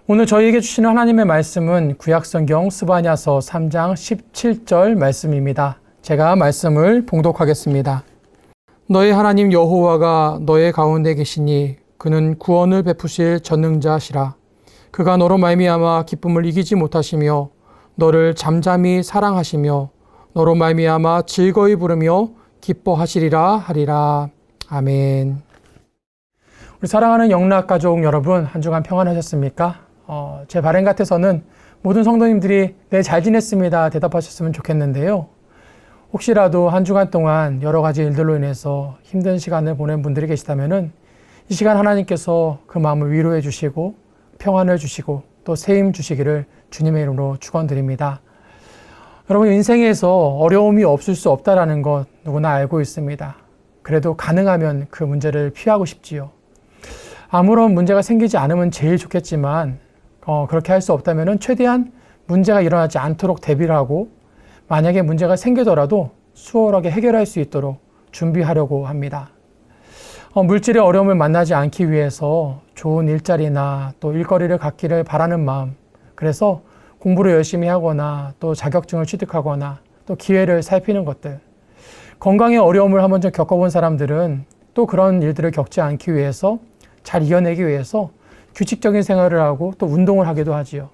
오늘 저희에게 주시는 하나님의 말씀은 구약성경 스바냐서 3장 17절 말씀입니다. 제가 말씀을 봉독하겠습니다. 너의 하나님 여호와가 너의 가운데 계시니 그는 구원을 베푸실 전능자시라. 그가 너로 말미암아 기쁨을 이기지 못하시며 너를 잠잠히 사랑하시며 너로 말미암아 즐거이 부르며 기뻐하시리라 하리라. 아멘. 우리 사랑하는 영락가족 여러분, 한 주간 평안하셨습니까? 제 바람 같아서는 모든 성도님들이 네, 잘 지냈습니다 대답하셨으면 좋겠는데요. 혹시라도 한 주간 동안 여러 가지 일들로 인해서 힘든 시간을 보낸 분들이 계시다면은 이 시간 하나님께서 그 마음을 위로해 주시고 평안을 주시고 또 세임 주시기를 주님의 이름으로 축원드립니다. 여러분, 인생에서 어려움이 없을 수 없다라는 것 누구나 알고 있습니다. 그래도 가능하면 그 문제를 피하고 싶지요. 아무런 문제가 생기지 않으면 제일 좋겠지만 그렇게 할 수 없다면 최대한 문제가 일어나지 않도록 대비를 하고 만약에 문제가 생기더라도 수월하게 해결할 수 있도록 준비하려고 합니다. 물질의 어려움을 만나지 않기 위해서 좋은 일자리나 또 일거리를 갖기를 바라는 마음, 그래서 공부를 열심히 하거나 또 자격증을 취득하거나 또 기회를 살피는 것들, 건강의 어려움을 한번 좀 겪어본 사람들은 또 그런 일들을 겪지 않기 위해서 잘 이겨내기 위해서 규칙적인 생활을 하고 또 운동을 하기도 하지요.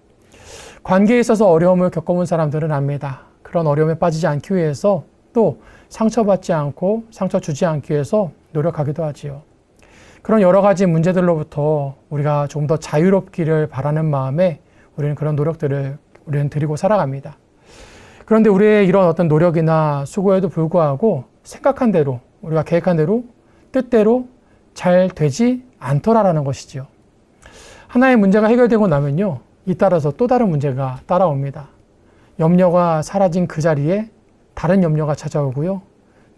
관계에 있어서 어려움을 겪어본 사람들은 압니다. 그런 어려움에 빠지지 않기 위해서 또 상처받지 않고 상처 주지 않기 위해서 노력하기도 하지요. 그런 여러 가지 문제들로부터 우리가 좀 더 자유롭기를 바라는 마음에 우리는 그런 노력들을 우리는 드리고 살아갑니다. 그런데 우리의 이런 어떤 노력이나 수고에도 불구하고 생각한 대로, 우리가 계획한 대로, 뜻대로 잘 되지 않더라라는 것이지요. 하나의 문제가 해결되고 나면요, 잇따라서 또 다른 문제가 따라옵니다. 염려가 사라진 그 자리에 다른 염려가 찾아오고요,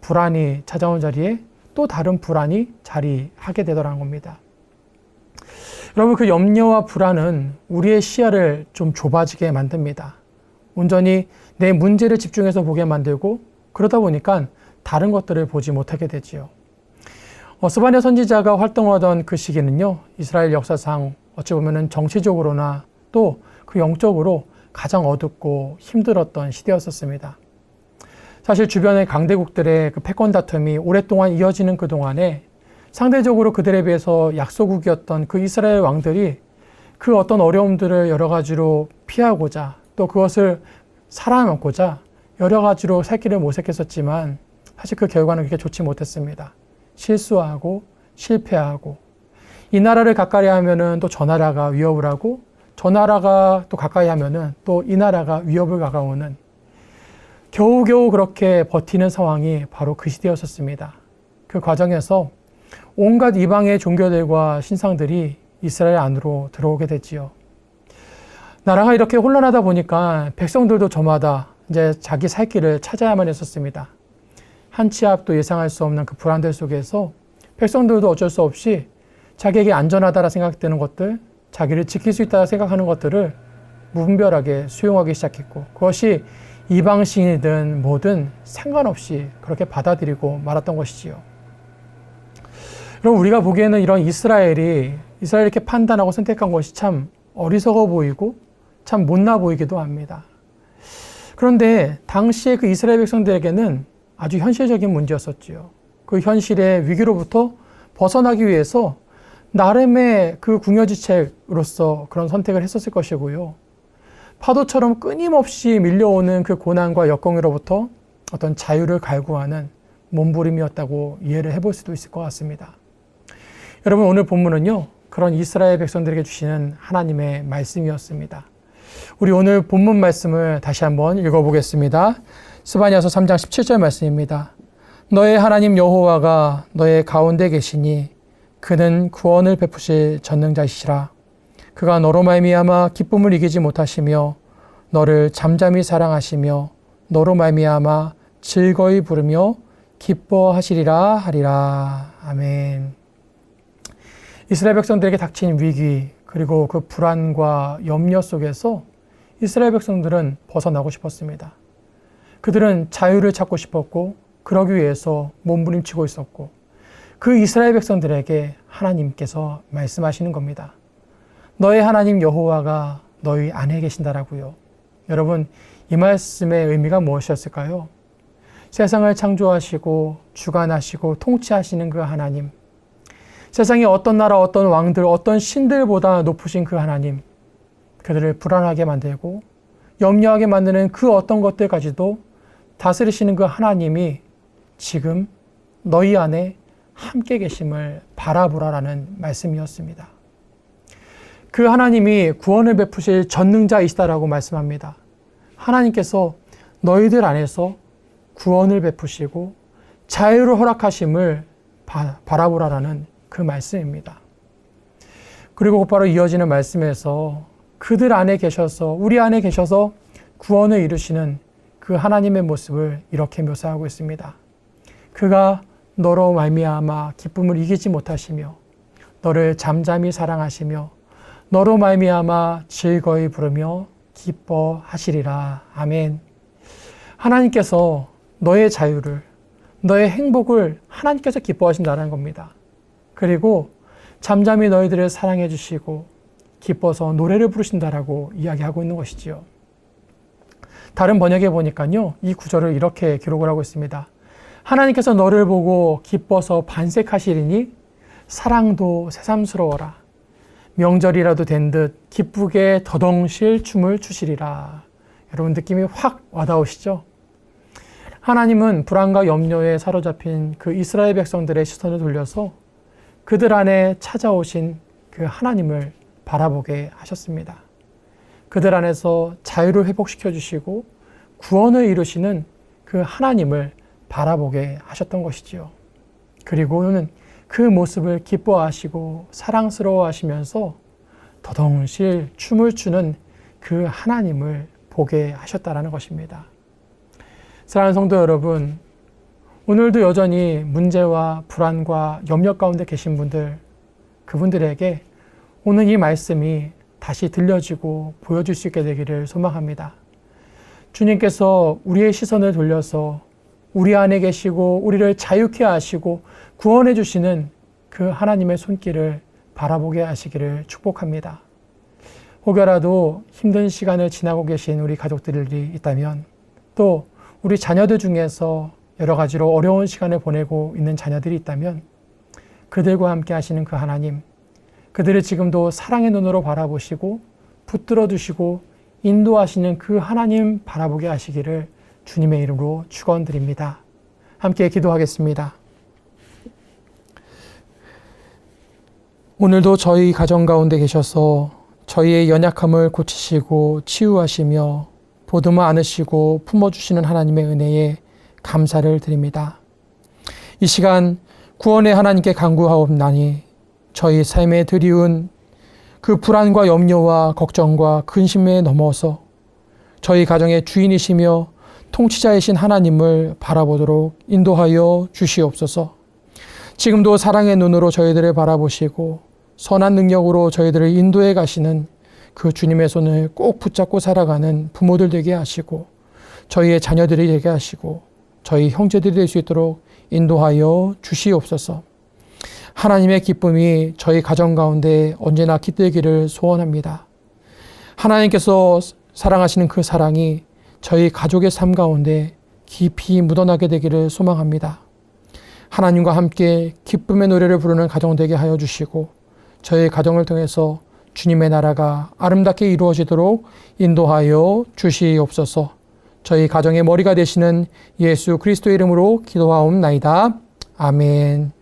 불안이 찾아온 자리에 또 다른 불안이 자리하게 되더라는 겁니다. 여러분, 그 염려와 불안은 우리의 시야를 좀 좁아지게 만듭니다. 온전히 내 문제를 집중해서 보게 만들고 그러다 보니까 다른 것들을 보지 못하게 되지요. 스바냐 선지자가 활동하던 그 시기는요, 이스라엘 역사상 어찌 보면 정치적으로나 또 그 영적으로 가장 어둡고 힘들었던 시대였었습니다. 사실 주변의 강대국들의 그 패권 다툼이 오랫동안 이어지는 그 동안에 상대적으로 그들에 비해서 약소국이었던 그 이스라엘 왕들이 그 어떤 어려움들을 여러 가지로 피하고자 또 그것을 살아남고자 여러 가지로 살 길을 모색했었지만 사실 그 결과는 그렇게 좋지 못했습니다. 실수하고 실패하고 이 나라를 가까이 하면은 또 저 나라가 위협을 하고 저 나라가 또 가까이 하면은 또 이 나라가 위협을 가까우는 겨우겨우 그렇게 버티는 상황이 바로 그 시대였었습니다. 그 과정에서 온갖 이방의 종교들과 신상들이 이스라엘 안으로 들어오게 됐지요. 나라가 이렇게 혼란하다 보니까 백성들도 저마다 이제 자기 살 길을 찾아야만 했었습니다. 한 치 앞도 예상할 수 없는 그 불안들 속에서 백성들도 어쩔 수 없이 자기에게 안전하다라 생각되는 것들, 자기를 지킬 수 있다고 생각하는 것들을 무분별하게 수용하기 시작했고 그것이 이방신이든 뭐든 상관없이 그렇게 받아들이고 말았던 것이지요. 그럼 우리가 보기에는 이런 이스라엘이 이렇게 판단하고 선택한 것이 참 어리석어 보이고 참 못나 보이기도 합니다. 그런데 당시에 그 이스라엘 백성들에게는 아주 현실적인 문제였었지요. 그 현실의 위기로부터 벗어나기 위해서 나름의 그 궁여지책으로서 그런 선택을 했었을 것이고요. 파도처럼 끊임없이 밀려오는 그 고난과 역경으로부터 어떤 자유를 갈구하는 몸부림이었다고 이해를 해볼 수도 있을 것 같습니다. 여러분, 오늘 본문은요, 그런 이스라엘 백성들에게 주시는 하나님의 말씀이었습니다. 우리 오늘 본문 말씀을 다시 한번 읽어보겠습니다. 스바냐서 3장 17절 말씀입니다. 너의 하나님 여호와가 너의 가운데 계시니 그는 구원을 베푸실 전능자이시라. 그가 너로 말미암아 기쁨을 이기지 못하시며 너를 잠잠히 사랑하시며 너로 말미암아 즐거이 부르며 기뻐하시리라 하리라. 아멘. 이스라엘 백성들에게 닥친 위기 그리고 그 불안과 염려 속에서 이스라엘 백성들은 벗어나고 싶었습니다. 그들은 자유를 찾고 싶었고 그러기 위해서 몸부림치고 있었고 그 이스라엘 백성들에게 하나님께서 말씀하시는 겁니다. 너의 하나님 여호와가 너희 안에 계신다라고요. 여러분, 이 말씀의 의미가 무엇이었을까요? 세상을 창조하시고 주관하시고 통치하시는 그 하나님, 세상의 어떤 나라, 어떤 왕들, 어떤 신들보다 높으신 그 하나님, 그들을 불안하게 만들고 염려하게 만드는 그 어떤 것들까지도 다스리시는 그 하나님이 지금 너희 안에 함께 계심을 바라보라라는 말씀이었습니다. 그 하나님이 구원을 베푸실 전능자이시다라고 말씀합니다. 하나님께서 너희들 안에서 구원을 베푸시고 자유를 허락하심을 바라보라라는 그 말씀입니다. 그리고 곧바로 이어지는 말씀에서 그들 안에 계셔서, 우리 안에 계셔서 구원을 이루시는 그 하나님의 모습을 이렇게 묘사하고 있습니다. 그가 너로 말미암아 기쁨을 이기지 못하시며 너를 잠잠히 사랑하시며 너로 말미암아 즐거이 부르며 기뻐하시리라. 아멘. 하나님께서 너의 자유를, 너의 행복을 하나님께서 기뻐하신다는 겁니다. 그리고 잠잠히 너희들을 사랑해 주시고 기뻐서 노래를 부르신다라고 이야기하고 있는 것이지요. 다른 번역에 보니까요, 이 구절을 이렇게 기록을 하고 있습니다. 하나님께서 너를 보고 기뻐서 반색하시리니 사랑도 새삼스러워라. 명절이라도 된 듯 기쁘게 더덩실 춤을 추시리라. 여러분, 느낌이 확 와닿으시죠? 하나님은 불안과 염려에 사로잡힌 그 이스라엘 백성들의 시선을 돌려서 그들 안에 찾아오신 그 하나님을 바라보게 하셨습니다. 그들 안에서 자유를 회복시켜 주시고 구원을 이루시는 그 하나님을 바라보게 하셨던 것이지요. 그리고는 그 모습을 기뻐하시고 사랑스러워 하시면서 더덩실 춤을 추는 그 하나님을 보게 하셨다라는 것입니다. 사랑하는 성도 여러분, 오늘도 여전히 문제와 불안과 염려 가운데 계신 분들, 그분들에게 오늘 이 말씀이 다시 들려지고 보여줄 수 있게 되기를 소망합니다. 주님께서 우리의 시선을 돌려서 우리 안에 계시고 우리를 자유케 하시고 구원해 주시는 그 하나님의 손길을 바라보게 하시기를 축복합니다. 혹여라도 힘든 시간을 지나고 계신 우리 가족들이 있다면, 또 우리 자녀들 중에서 여러 가지로 어려운 시간을 보내고 있는 자녀들이 있다면 그들과 함께 하시는 그 하나님, 그들을 지금도 사랑의 눈으로 바라보시고 붙들어 두시고 인도하시는 그 하나님 바라보게 하시기를 주님의 이름으로 축원드립니다. 함께 기도하겠습니다. 오늘도 저희 가정 가운데 계셔서 저희의 연약함을 고치시고 치유하시며 보듬어 안으시고 품어주시는 하나님의 은혜에 감사를 드립니다. 이 시간 구원의 하나님께 간구하옵나니 저희 삶에 드리운 그 불안과 염려와 걱정과 근심에 넘어서 저희 가정의 주인이시며 통치자이신 하나님을 바라보도록 인도하여 주시옵소서. 지금도 사랑의 눈으로 저희들을 바라보시고 선한 능력으로 저희들을 인도해 가시는 그 주님의 손을 꼭 붙잡고 살아가는 부모들 되게 하시고 저희의 자녀들이 되게 하시고 저희 형제들이 될 수 있도록 인도하여 주시옵소서. 하나님의 기쁨이 저희 가정 가운데 언제나 깃들기를 소원합니다. 하나님께서 사랑하시는 그 사랑이 저희 가족의 삶 가운데 깊이 묻어나게 되기를 소망합니다. 하나님과 함께 기쁨의 노래를 부르는 가정 되게 하여 주시고 저희 가정을 통해서 주님의 나라가 아름답게 이루어지도록 인도하여 주시옵소서. 저희 가정의 머리가 되시는 예수 그리스도의 이름으로 기도하옵나이다. 아멘.